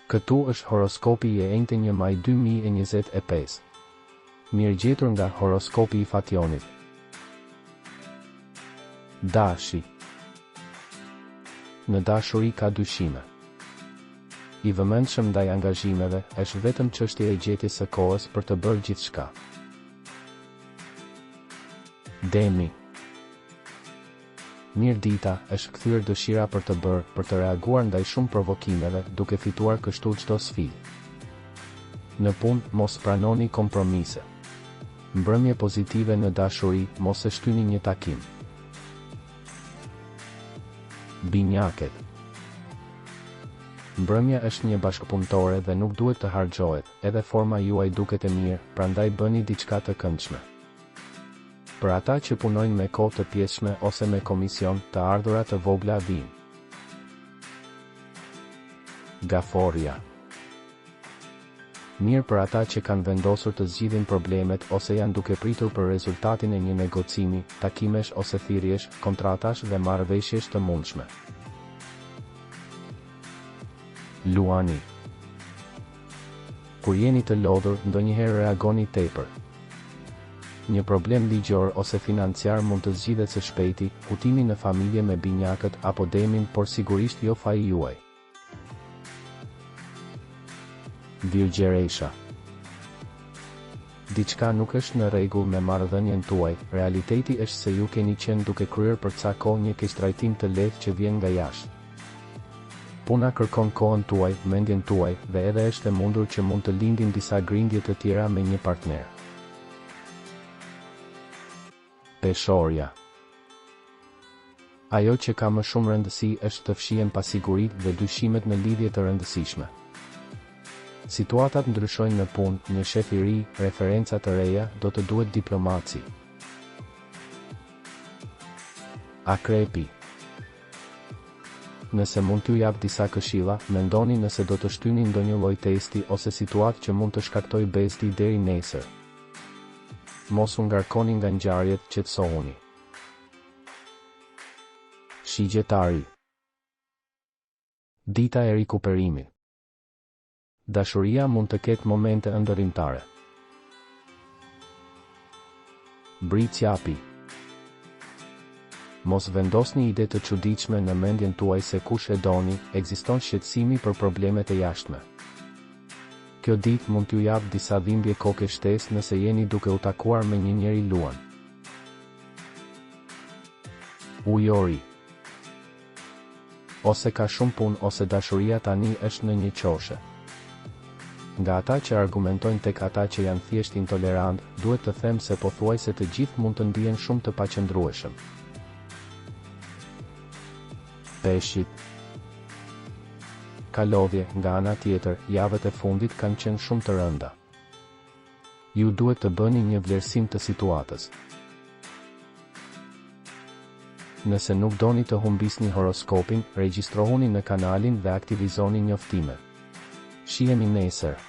Këtu është horoskopi i enjtë 1 maj 2025. Mirëgjetur nga horoskopi i Fationit. Dashi. Në dashuri ka dyshime. I vëmendshëm ndaj angazhimeve, është vetëm çështje e gjetjes së kohës për të bërë gjithçka. Demi. Mirë dita, është kthyer dëshira për të reaguar ndaj shumë provokimeve, duke fituar kështu çdo sfidë. Në punë, mos pranoni kompromise. Mbrëmje pozitive në dashuri, mos e shtyni një takim. Binjaket. Mbrëmja është një bashkëpunëtore dhe nuk duhet të harxhohet, edhe forma juaj duket e mirë, prandaj bëni diçka të këndshme. Për ata që punojnë me kohë të pjesshme ose me komision, të ardhurat të vogla vijnë. Gaforia. Mirë për ata që kanë vendosur të zgjidhin problemet ose janë duke pritur për rezultatin e një negocimi, takimesh ose thirrjesh, kontratash dhe marrëveshjesh të mundshme. Luani. Kur jeni të lodhur, ndonjëherë reagoni tepër. Një problem ligjor ose financiar mund të zgjidhet së shpejti, hutimi në familje me binjakët apo demin, por sigurisht jo faji juaj. Virgjeresha. Diçka nuk është në rregull me marrëdhënien tuaj, realiteti është se ju keni qenë duke kryer për ca kohë një keqtrajtim të lehtë që vjen nga jashtë. Puna kërkon kohën tuaj, mendjen tuaj, dhe edhe është e mundur që mund të lindin disa grindje të tjera me një partner. Peshorja. Ajo që ka më shumë rëndësi është të fshihen pasiguritë dhe dyshimet në lidhje të rëndësishme. Situatat ndryshojnë në punë, një shef i ri, referenca të reja, do të duhet diplomaci. Akrepi. Nëse mund t'ju jap disa këshilla, mendoni nëse do të shtyni ndonjë lloj testi ose situatë që mund të shkaktojë bezdi deri nesër. Mos u ngarkoni nga ngjarjet, qetësohuni. Shigjetari. Dita e rikuperimit. Dashuria mund të ketë momente ëndërrimtare. Bricjapi. Mos vendosni ide të çuditshme në mendjen tuaj se kush e doni, ekziston shqetësimi për problemet e jashtme. Kjo ditë mund t'ju jap disa dhimbje koke shtesë nëse jeni duke u takuar me një njeri luan. Ujori. Ose ka shumë punë ose dashuria tani është në një qoshe. Nga ata që argumentojnë tek ata që janë thjesht intolerant, duhet të them se pothuajse të gjithë mund të ndihen shumë të paqëndrueshëm. Peshqit. Ka lodhje, nga ana tjetër, javët e fundit kanë qenë shumë të rënda. Ju duhet të bëni një vlerësim të situatës. Nëse nuk doni të humbisni horoskopin, regjistrohuni në kanalin dhe aktivizoni njoftimet. Shihemi nesër.